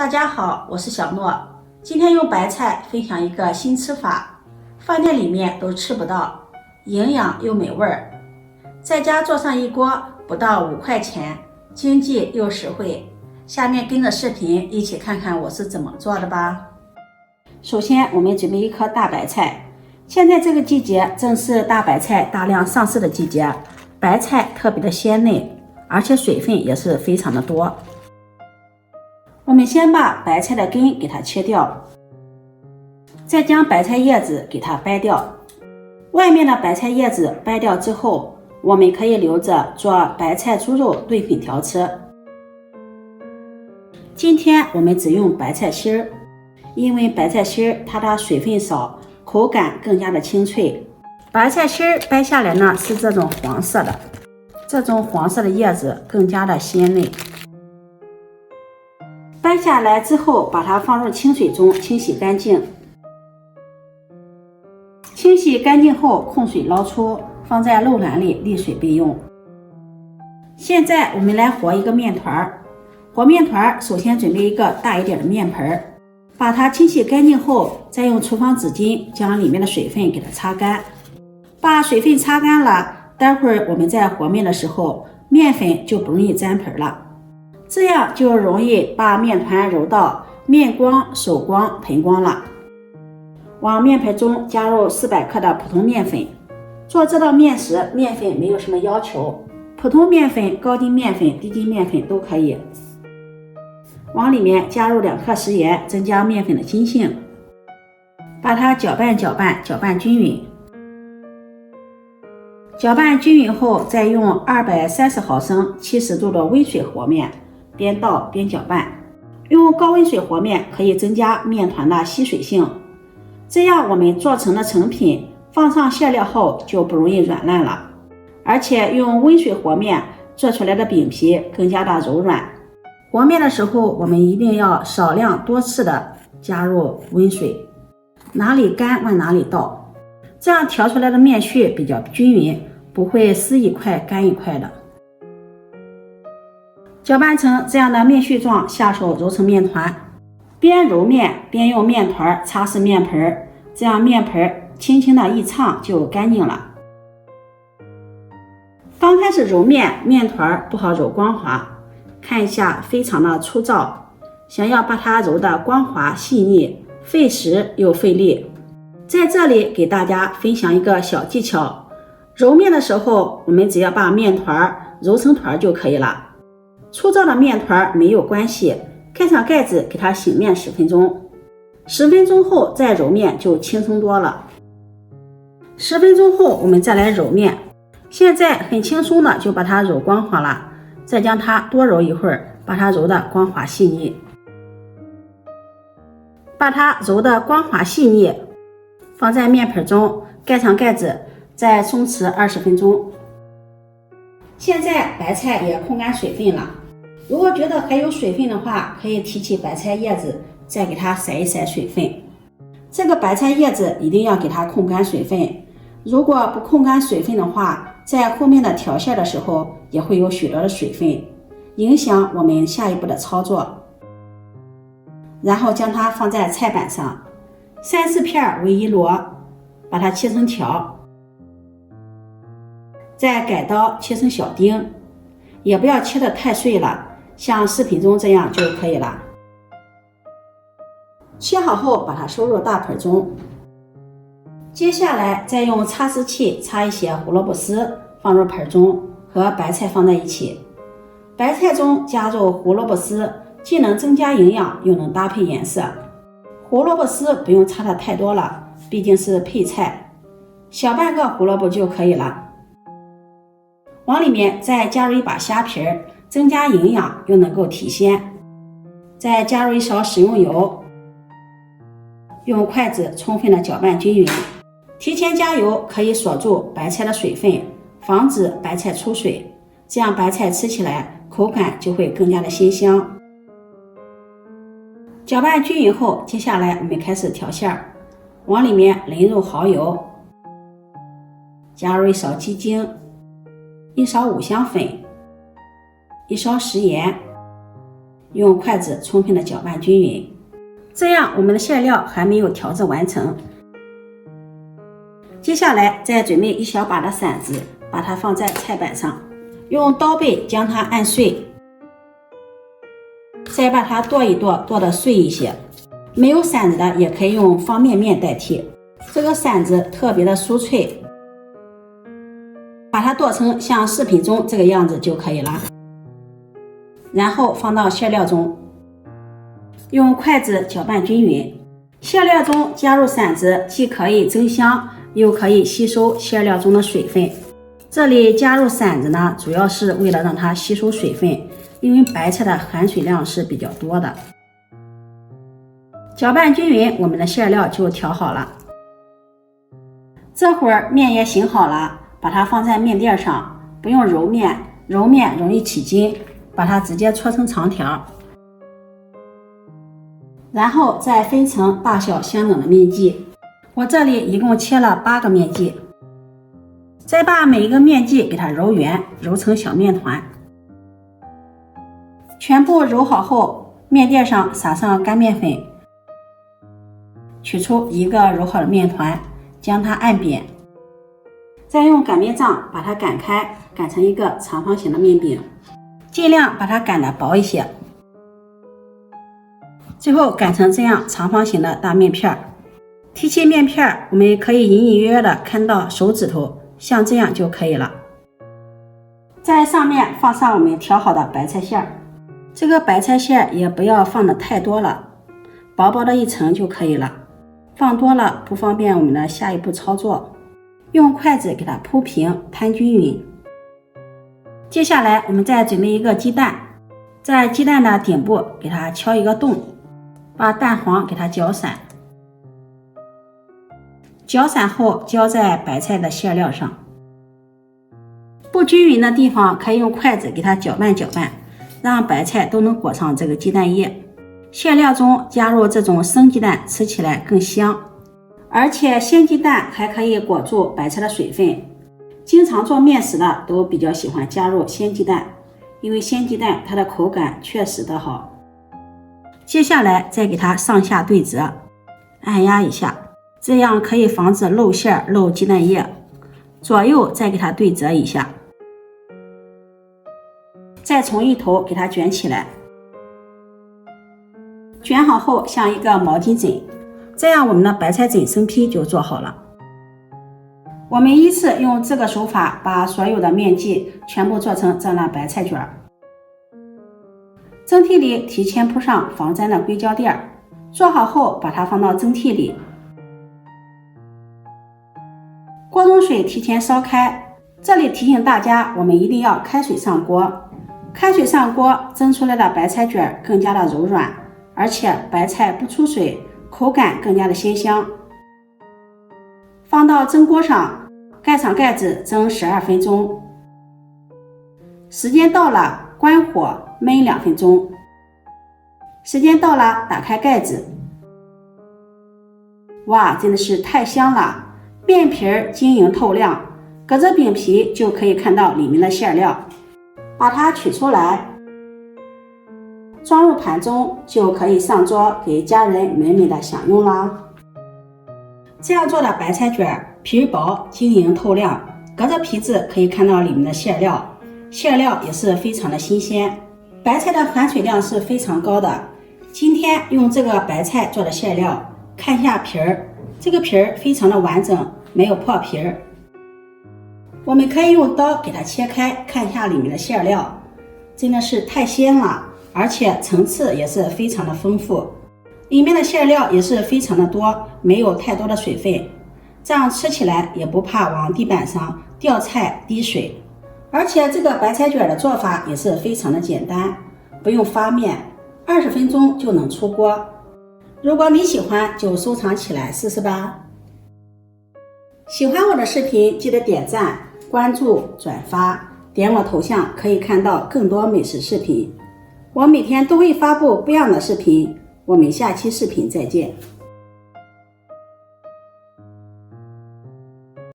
大家好，我是小诺。今天用白菜分享一个新吃法，饭店里面都吃不到，营养又美味儿。在家做上一锅，不到5块钱，经济又实惠。下面跟着视频一起看看我是怎么做的吧。首先，我们准备一颗大白菜。现在这个季节正是大白菜大量上市的季节，白菜特别的鲜嫩，而且水分也是非常的多。我们先把白菜的根给它切掉，再将白菜叶子给它掰掉。外面的白菜叶子掰掉之后，我们可以留着做白菜猪肉炖粉条吃。今天我们只用白菜心儿，因为白菜心儿它的水分少，口感更加的清脆。白菜心儿掰下来呢是这种黄色的，这种黄色的叶子更加的鲜嫩。掰下来之后，把它放入清水中清洗干净。清洗干净后，控水捞出，放在漏篮里沥水备用。现在我们来和一个面团。和面团首先准备一个大一点的面盆，把它清洗干净后，再用厨房纸巾将里面的水分给它擦干。把水分擦干了，待会儿我们在和面的时候，面粉就不容易沾盆了。这样就容易把面团揉到面光、手光、盆光了。往面盆中加入400克的普通面粉。做这道面时，面粉没有什么要求，普通面粉、高筋面粉、低筋面粉都可以。往里面加入2克食盐，增加面粉的筋性。把它搅拌搅拌，搅拌均匀。搅拌均匀后，再用230毫升70度的温水和面。边倒边搅拌，用高温水和面可以增加面团的吸水性，这样我们做成的成品放上馅料后就不容易软烂了，而且用温水和面做出来的饼皮更加的柔软。和面的时候，我们一定要少量多次的加入温水，哪里干往哪里倒，这样调出来的面絮比较均匀，不会湿一块干一块的。搅拌成这样的面絮状，下手揉成面团，边揉面边用面团擦拭面盆，这样面盆轻轻的一擦就干净了。刚开始揉面，面团不好揉光滑，看一下非常的粗糙，想要把它揉得光滑细腻，费时又费力。在这里给大家分享一个小技巧，揉面的时候，我们只要把面团揉成团就可以了。粗糙的面团没有关系，盖上盖子给它醒面10分钟，10分钟后再揉面就轻松多了。10分钟后我们再来揉面，现在很轻松的就把它揉光滑了，再将它多揉一会儿，把它揉得光滑细腻。把它揉得光滑细腻，放在面盆中，盖上盖子，再松弛20分钟。现在白菜也控干水分了，如果觉得还有水分的话，可以提起白菜叶子，再给它筛一筛水分。这个白菜叶子一定要给它控干水分，如果不控干水分的话，在后面的调馅的时候也会有许多的水分，影响我们下一步的操作。然后将它放在菜板上，3-4片为1摞，把它切成条，再改刀切成小丁，也不要切得太碎了，像视频中这样就可以了。切好后把它收入大盆中，接下来再用擦丝器擦一些胡萝卜丝放入盆中，和白菜放在一起。白菜中加入胡萝卜丝，既能增加营养，又能搭配颜色。胡萝卜丝不用擦得太多了，毕竟是配菜，小半个胡萝卜就可以了。往里面再加入一把虾皮，增加营养又能够提鲜。再加入1勺食用油，用筷子充分的搅拌均匀。提前加油可以锁住白菜的水分，防止白菜出水，这样白菜吃起来口感就会更加的鲜香。搅拌均匀后，接下来我们开始调馅，往里面淋入蚝油，加入1勺鸡精，1勺五香粉，1勺食盐用筷子充分的搅拌均匀。这样我们的馅料还没有调制完成。接下来再准备一小把的馓子，把它放在菜板上，用刀背将它按碎，再把它剁一剁，剁得碎一些。没有馓子的也可以用方便面代替，这个馓子特别的酥脆，把它剁成像视频中这个样子就可以了。然后放到馅料中，用筷子搅拌均匀。馅料中加入馓子，既可以增香，又可以吸收馅料中的水分。这里加入馓子呢，主要是为了让它吸收水分，因为白菜的含水量是比较多的。搅拌均匀，我们的馅料就调好了。这会儿面也醒好了，把它放在面垫上，不用揉面，揉面容易起筋，把它直接搓成长条，然后再分成大小相等的面剂。我这里一共切了8个面剂，再把每一个面剂给它揉圆，揉成小面团。全部揉好后，面垫上撒上干面粉，取出一个揉好的面团，将它按扁，再用擀面杖把它擀开，擀成一个长方形的面饼，尽量把它擀得薄一些，最后擀成这样长方形的大面片。提起面片，我们可以隐隐约约的看到手指头，像这样就可以了。在上面放上我们调好的白菜馅，这个白菜馅也不要放的太多了，薄薄的一层就可以了，放多了不方便我们的下一步操作。用筷子给它铺平，摊均匀。接下来我们再准备一个鸡蛋，在鸡蛋的顶部给它敲一个洞，把蛋黄给它搅散。搅散后浇在白菜的馅料上，不均匀的地方可以用筷子给它搅拌搅拌，让白菜都能裹上这个鸡蛋液。馅料中加入这种生鸡蛋，吃起来更香，而且鲜鸡蛋还可以裹住白菜的水分。经常做面食的都比较喜欢加入鲜鸡蛋，因为鲜鸡蛋它的口感确实的好。接下来再给它上下对折，按压一下，这样可以防止漏馅漏鸡蛋液。左右再给它对折一下，再从一头给它卷起来，卷好后像一个毛巾枕，这样我们的白菜枕生坯就做好了。我们依次用这个手法把所有的面剂全部做成这样的白菜卷。蒸屉里提前铺上防粘的硅胶垫，做好后把它放到蒸屉里。锅中水提前烧开，这里提醒大家，我们一定要开水上锅。开水上锅，蒸出来的白菜卷更加的柔软，而且白菜不出水，口感更加的鲜香。放到蒸锅上，盖上盖子蒸12分钟。时间到了，关火焖2分钟。时间到了，打开盖子。哇，真的是太香了！面皮晶莹透亮，隔着饼皮就可以看到里面的馅料。把它取出来，装入盘中，就可以上桌给家人美美的享用啦。这样做的白菜卷皮薄晶莹透亮，隔着皮子可以看到里面的馅料，馅料也是非常的新鲜。白菜的含水量是非常高的，今天用这个白菜做的馅料，看一下皮儿，这个皮儿非常的完整，没有破皮儿。我们可以用刀给它切开，看一下里面的馅料，真的是太鲜了，而且层次也是非常的丰富，里面的馅料也是非常的多，没有太多的水分，这样吃起来也不怕往地板上掉菜滴水。而且这个白菜卷的做法也是非常的简单，不用发面，20分钟就能出锅。如果你喜欢，就收藏起来试试吧。喜欢我的视频，记得点赞、关注、转发，点我头像可以看到更多美食视频。我每天都会发布不一样的视频，我们下期视频再见。